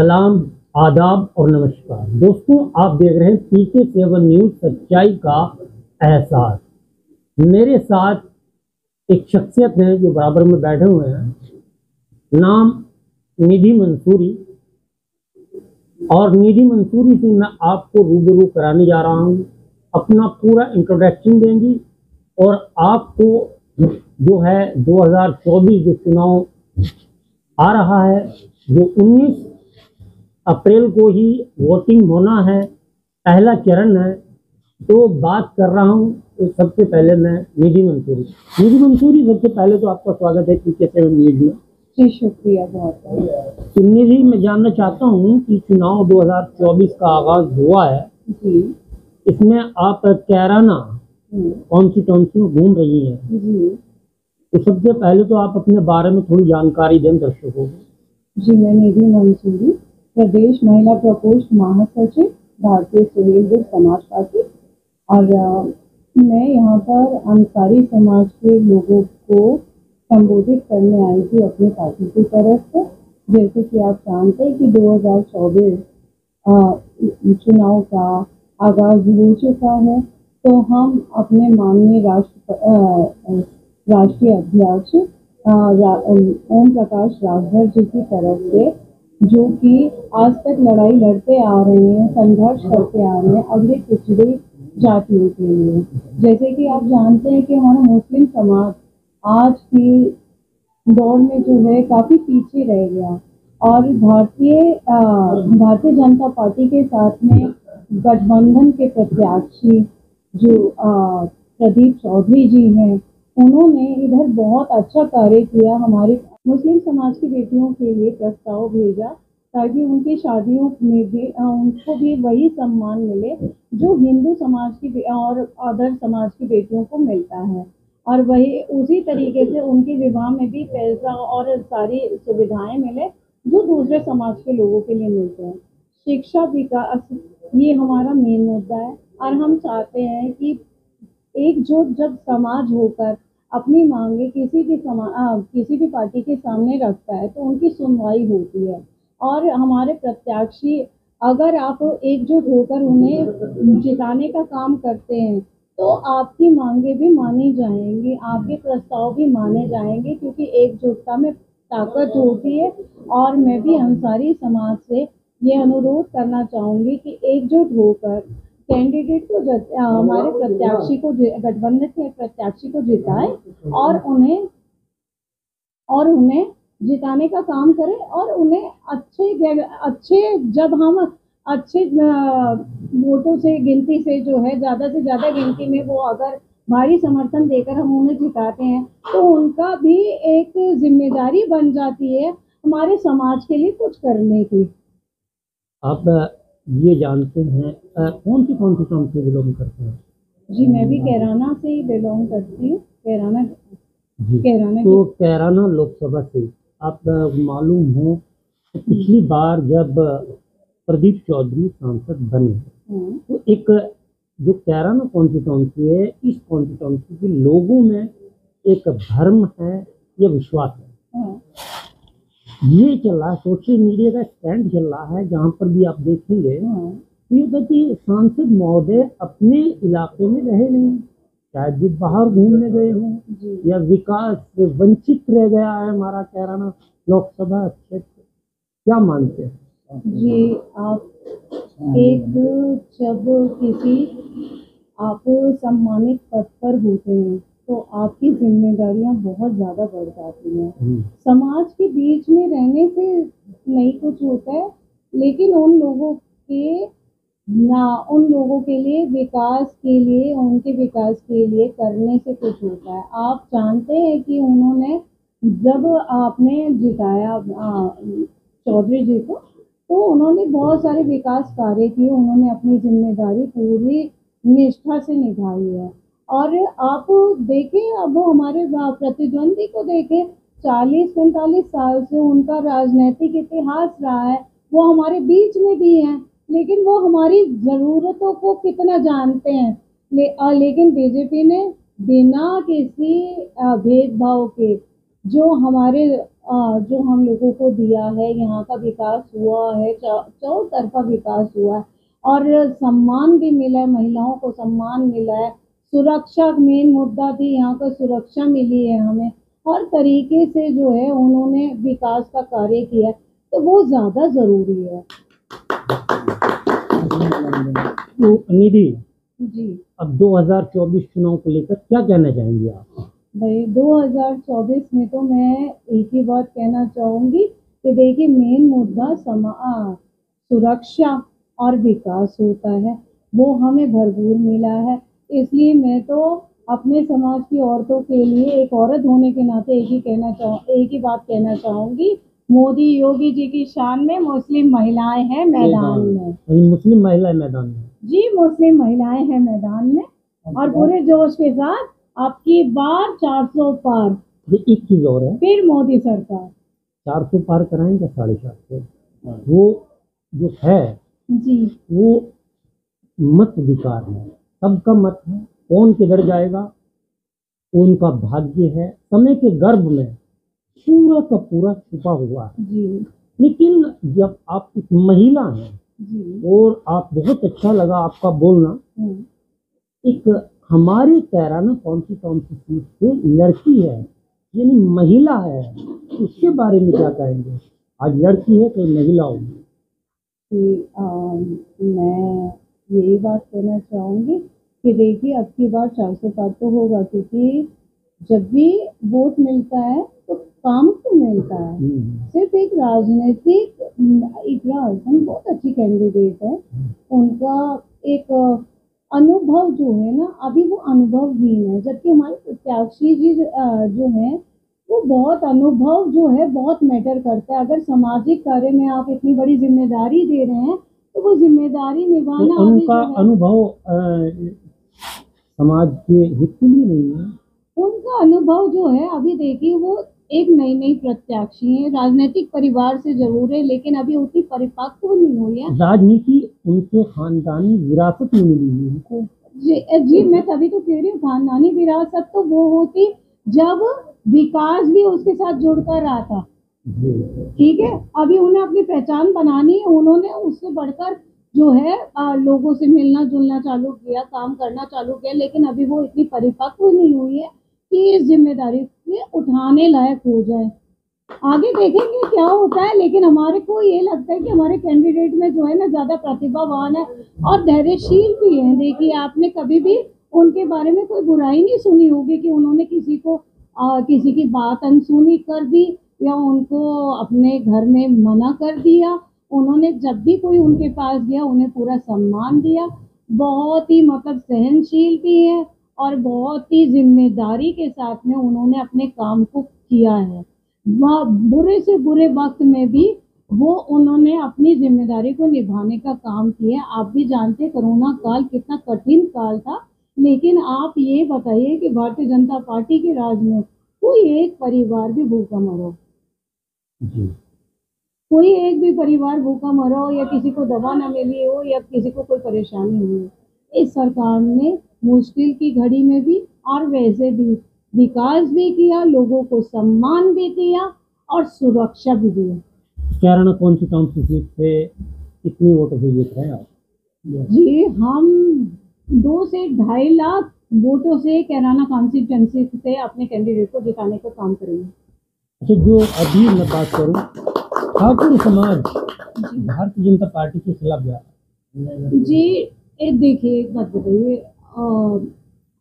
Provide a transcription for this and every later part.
सलाम, आदाब और नमस्कार दोस्तों, आप देख रहे हैं PK7 न्यूज़, सच्चाई का एहसास। मेरे साथ एक शख्सियत है जो बराबर में बैठे हुए हैं, नाम निधि मंसूरी। और निधि मंसूरी से मैं आपको रूबरू कराने जा रहा हूँ। अपना पूरा इंट्रोडक्शन देंगी और आपको जो है 2024 जो चुनाव आ रहा है, जो 19 अप्रैल को ही वोटिंग होना है, पहला चरण है, तो बात कर रहा हूँ। तो सबसे पहले मैं निधि मंसूरी सबसे पहले तो आपका स्वागत है PK7 न्यूज़ में। जी शुक्रिया बहुत बहुत। तो निधि, मैं जानना चाहता हूँ कि चुनाव 2024 का आगाज हुआ है जी। इसमें आप कैराना कॉन्स्टिट्यूंसी में घूम रही हैं। जी। तो सबसे पहले तो आप अपने बारे में थोड़ी जानकारी दें दर्शकों को। जी, मैं निधि मंसूरी, प्रदेश महिला प्रकोष्ठ महासचिव, भारतीय सुहेलदेव समाज पार्टी। और मैं यहाँ पर अंसारी समाज के लोगों को संबोधित करने आई थी अपनी पार्टी की तरफ से। जैसे कि आप जानते हैं कि 2024 चुनाव का आगाज हो चुका है, तो हम अपने माननीय राष्ट्रीय अध्यक्ष ओम प्रकाश राजभर जी की तरफ से, जो कि आज तक लड़ाई लड़ते आ रहे हैं, संघर्ष करते आ रहे हैं अगले पिछड़े जातियों के लिए। जैसे कि आप जानते हैं कि हमारा मुस्लिम समाज आज की दौर में जो है काफी पीछे रह गया, और भारतीय जनता पार्टी के साथ में गठबंधन के प्रत्याशी जो प्रदीप चौधरी जी हैं, उन्होंने इधर बहुत अच्छा कार्य किया। हमारे मुस्लिम समाज की बेटियों के लिए प्रस्ताव भेजा ताकि उनकी शादियों में भी उनको भी वही सम्मान मिले जो हिंदू समाज की और अदर समाज की बेटियों को मिलता है, और वही उसी तरीके से उनके विवाह में भी पैसा और सारी सुविधाएं मिले जो दूसरे समाज के लोगों के लिए मिलते हैं। शिक्षा विकास ये हमारा मेन मुद्दा है, और हम चाहते हैं कि एकजुट जब समाज होकर अपनी मांगे किसी भी पार्टी के सामने रखता है तो उनकी सुनवाई होती है। और हमारे प्रत्याशी अगर आप एकजुट होकर उन्हें जिताने का काम करते हैं तो आपकी मांगे भी मानी जाएंगी, आपके प्रस्ताव भी माने जाएंगे, क्योंकि एकजुटता में ताकत होती है। और मैं भी अंसारी समाज से ये अनुरोध करना चाहूंगी कि एकजुट होकर कैंडिडेट को हमारे प्रत्याशी को, गठबंधन के प्रत्याशी को जिताएं और उन्हें जिताने का काम करें, और उन्हें अच्छे जब हम अच्छे वोटों से, गिनती से जो है ज़्यादा से ज़्यादा गिनती में वो अगर भारी समर्थन देकर हम उन्हें जिताते हैं तो उनका भी एक जिम्मेदारी बन जाती है हमारे समाज के लिए कुछ करने की। आप ये जानते हैं कौन सी से बिलोंग करते हैं? जी, मैं भी कैराना से ही बिलोंग करती हूँ। कैराना तो कैराना लोकसभा से आप मालूम हो तो पिछली बार जब प्रदीप चौधरी सांसद बने तो एक जो कैराना कॉन्स्टिट्यूंसी है, इस कॉन्स्टिट्यूंसी के लोगों में एक भ्रम है या विश्वास है, ये चल रहा है, सोशल मीडिया का स्टैंड चल रहा है, जहाँ पर भी आप देखेंगे कि सांसद महोदय अपने इलाके में रहे नहीं, शायद बाहर घूमने गए हों या विकास से वंचित रह गया है हमारा कैराना लोकसभा क्षेत्र। क्या मानते हैं? जी, आप जब आप सम्मानित पद पर होते हैं तो आपकी जिम्मेदारियां बहुत ज़्यादा बढ़ जाती हैं। समाज के बीच में रहने से नहीं कुछ होता है, लेकिन उन लोगों के लिए उनके विकास के लिए करने से कुछ होता है। आप जानते हैं कि उन्होंने, जब आपने जिताया चौधरी जी को, तो उन्होंने बहुत सारे विकास कार्य किए, उन्होंने अपनी जिम्मेदारी पूरी निष्ठा से निभाई है। और आप देखें, अब हमारे प्रतिद्वंदी को देखें, 40-45 साल से उनका राजनीतिक इतिहास रहा है, वो हमारे बीच में भी हैं, लेकिन वो हमारी ज़रूरतों को कितना जानते हैं। लेकिन बीजेपी ने बिना किसी भेदभाव के जो हमारे जो हम लोगों को दिया है, यहाँ का विकास हुआ है, चौतरफा तरफा विकास हुआ है और सम्मान भी मिला है, महिलाओं को सम्मान मिला है। सुरक्षा मेन मुद्दा थी, यहाँ का सुरक्षा मिली है हमें। हर तरीके से जो है उन्होंने विकास का कार्य किया है, तो वो ज्यादा जरूरी है। तो निधि, जी अब 2024 चुनाव को लेकर क्या कहना चाहेंगे आप? भाई 2024 में तो मैं एक ही बात कहना चाहूंगी कि देखिए मेन मुद्दा सुरक्षा और विकास होता है, वो हमें भरपूर मिला है। इसलिए मैं तो अपने समाज की औरतों के लिए एक औरत होने के नाते एक ही बात कहना चाहूंगी, मोदी योगी जी की शान में मुस्लिम महिलाएं हैं मैदान में। मुस्लिम महिलाएं मैदान में? जी मुस्लिम महिलाएं हैं मैदान में और पूरे जोश के साथ आपकी बार 400 पार। ये एक चीज और है, फिर मोदी सरकार 400 पार कराएंगे 750, वो जो है जी वो मत विकार है, सबका मत है, कौन किधर जाएगा उनका भाग्य है, समय के गर्भ में पूरा का पूरा छुपा हुआ है। जी लेकिन जब आप एक महिला हैं जी और आप, बहुत अच्छा लगा आपका बोलना, एक हमारे कैराना कॉन्स्टिट्यूंसी सीट से लड़की है, यानी महिला है, उसके बारे में क्या कहेंगे? आज लड़की है तो महिला होगी। मैं यही बात कहना चाहूंगी कि देखिए अब की बार 400 पार तो होगा, क्योंकि जब भी वोट मिलता है तो काम तो मिलता है। सिर्फ एक राजनीतिक इकरार, हम बहुत अच्छी कैंडिडेट है, उनका एक अनुभव जो है ना, अभी वो अनुभवहीन है, जबकि हमारे प्रत्याशी जी जो है वो बहुत अनुभव जो है बहुत मैटर करता है। अगर सामाजिक कार्य में आप इतनी बड़ी जिम्मेदारी दे रहे हैं तो वो जिम्मेदारी निभाना तो उनका अनुभव समाज के हित के लिए नहीं है। उनका अनुभव जो है, अभी देखिए वो एक नई प्रत्याशी है, राजनीतिक परिवार से जरूर है, लेकिन अभी उतनी परिपक्व नहीं हुई है। राजनीति उनके खानदानी विरासत में मिली है उनको। जी मैं तभी तो कह रही हूँ, खानदानी विरासत तो वो होती जब विकास भी उसके साथ जुड़ता रहा था। ठीक है, अभी उन्हें अपनी पहचान बनानी है, उन्होंने उससे बढ़कर जो है लोगों से मिलना जुलना चालू किया, काम करना चालू किया, लेकिन अभी वो इतनी परिपक्व नहीं हुई है कि इस जिम्मेदारी से उठाने लायक हो जाए। आगे देखेंगे क्या होता है, लेकिन हमारे को ये लगता है कि हमारे कैंडिडेट में जो है ना ज्यादा प्रतिभावान है और धैर्यशील भी है। देखिए आपने कभी भी उनके बारे में कोई बुराई नहीं सुनी होगी कि उन्होंने किसी को किसी की बात अनसुनी कर दी या उनको अपने घर में मना कर दिया। उन्होंने जब भी कोई उनके पास गया उन्हें पूरा सम्मान दिया, बहुत ही मतलब सहनशील भी है और बहुत ही जिम्मेदारी के साथ में उन्होंने अपने काम को किया है। बुरे से बुरे वक्त में भी वो उन्होंने अपनी जिम्मेदारी को निभाने का काम किया। आप भी जानते कोरोना काल कितना कठिन काल था, लेकिन आप ये बताइए कि भारतीय जनता पार्टी के राज में कोई एक परिवार भी भूखा मरो, कोई एक भी परिवार भूखा मरा हो या किसी को दवा न मिली हो या किसी को कोई परेशानी हुई हो। इस सरकार ने मुश्किल की घड़ी में भी और वैसे भी विकास भी किया, लोगों को सम्मान भी दिया और सुरक्षा भी दिया। कैराना कॉन्स्टिट्यूंसी सीट से कितनी वोटों से जीत रहे हैं आप? जी हम 2 से 2.5 लाख वोटों से कैराना कॉन्स्टिट्यूंसी से अपने कैंडिडेट को जिताने का काम करेंगे। अच्छा, जो अभी मैं बात करूं, ठाकुर समाज भारतीय जनता पार्टी के खिलाफ जा रहा है। जी देखिए एक बात बताइए,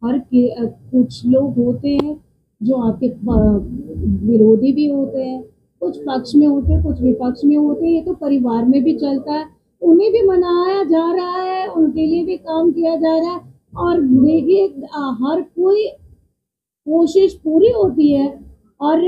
हर के कुछ लोग होते हैं जो आपके विरोधी भी होते हैं, कुछ पक्ष में होते हैं, कुछ विपक्ष में होते हैं, ये तो परिवार में भी चलता है। उन्हें भी मनाया जा रहा है, उनके लिए भी काम किया जा रहा है और देखिए हर कोई कोशिश पूरी होती है और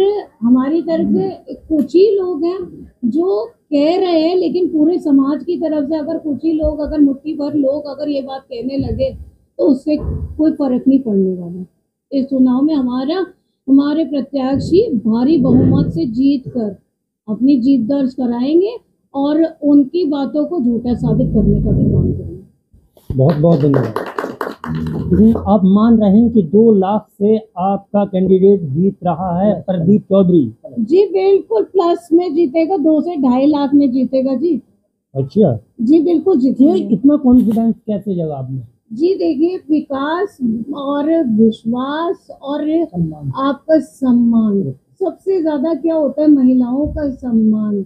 हमारी तरफ से कुछ ही लोग हैं जो कह रहे हैं, लेकिन पूरे समाज की तरफ से अगर कुछ ही लोग, अगर मुट्ठी भर लोग अगर ये बात कहने लगे तो उससे कोई फर्क नहीं पड़ने वाला। इस चुनाव में हमारे प्रत्याशी भारी बहुमत से जीत कर अपनी जीत दर्ज कराएंगे और उनकी बातों को झूठा साबित करने का भी काम करेंगे। बहुत बहुत धन्यवाद। लेकिन आप मान रहे हैं कि 2 लाख से आपका कैंडिडेट जीत रहा है प्रदीप चौधरी। जी बिल्कुल, प्लस में जीतेगा, 2 से 2.5 लाख में जीतेगा जी। अच्छा, जी बिल्कुल ये जीतेगा। इतना कॉन्फिडेंस कैसे जगा आपने? जी देखिए, विकास और विश्वास और सम्मान। आपका सम्मान, सबसे ज्यादा क्या होता है, महिलाओं का सम्मान।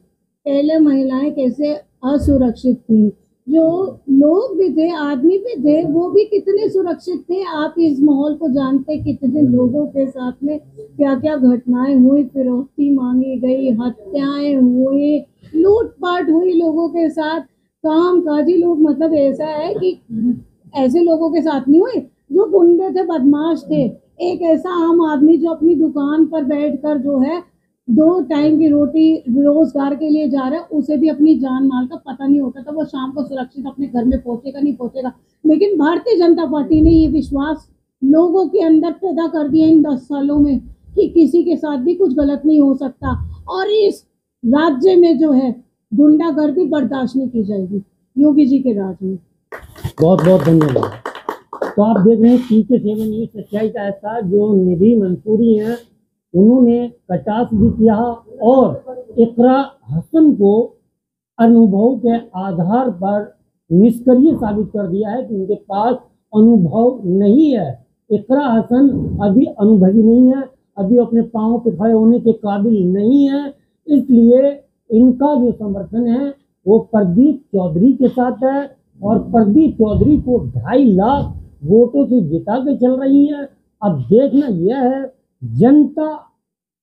पहले महिलाएं कैसे असुरक्षित थी, जो लोग भी थे, आदमी भी थे, वो भी कितने सुरक्षित थे। आप इस माहौल को जानते, कितने लोगों के साथ में क्या क्या घटनाएं हुई, फिरौती मांगी गई, हत्याएं हुई, लूटपाट हुई लोगों के साथ। कामकाजी लोग, मतलब ऐसा है कि ऐसे लोगों के साथ नहीं हुए जो गुंडे थे, बदमाश थे। एक ऐसा आम आदमी जो अपनी दुकान पर बैठकर जो है 2 टाइम की रोटी रोजगार के लिए जा रहा है, उसे भी अपनी जान माल का पता नहीं होता था, वो शाम को सुरक्षित अपने घर में पहुंचेगा नहीं पहुंचेगा। लेकिन भारतीय जनता पार्टी ने ये विश्वास लोगों के अंदर पैदा कर दिया इन 10 सालों में कि किसी के साथ भी कुछ गलत नहीं हो सकता, और इस राज्य में जो है गुंडागर्दी बर्दाश्त नहीं की जाएगी योगी जी के राज में। बहुत बहुत धन्यवाद। तो आप देख रहे हैं PK7 न्यूज़ सच्चाई का ऐसा, जो निधि मंसूरी हैं उन्होंने कटाक्ष भी किया और इकरा हसन को अनुभव के आधार पर निष्क्रिय साबित कर दिया है कि उनके पास अनुभव नहीं है। इकरा हसन अभी अनुभवी नहीं है, अभी अपने पांव पे खड़े होने के काबिल नहीं है, इसलिए इनका जो समर्थन है वो प्रदीप चौधरी के साथ है और प्रदीप चौधरी को 2.5 लाख वोटों से जिता के चल रही है। अब देखना यह है जनता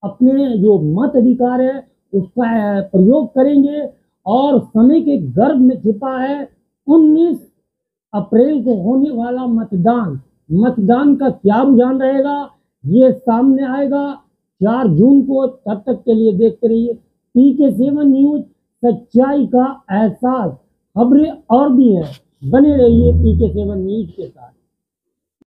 अपने जो मत अधिकार है उसका प्रयोग करेंगे और समय के गर्भ में छिपा है 19 अप्रैल को होने वाला मतदान का क्या रुझान रहेगा ये सामने आएगा 4 जून को। तब तक के लिए देखते रहिए PK7 न्यूज़ सच्चाई का एहसास। खबरें और भी हैं, बने रहिए PK7 न्यूज़ के साथ।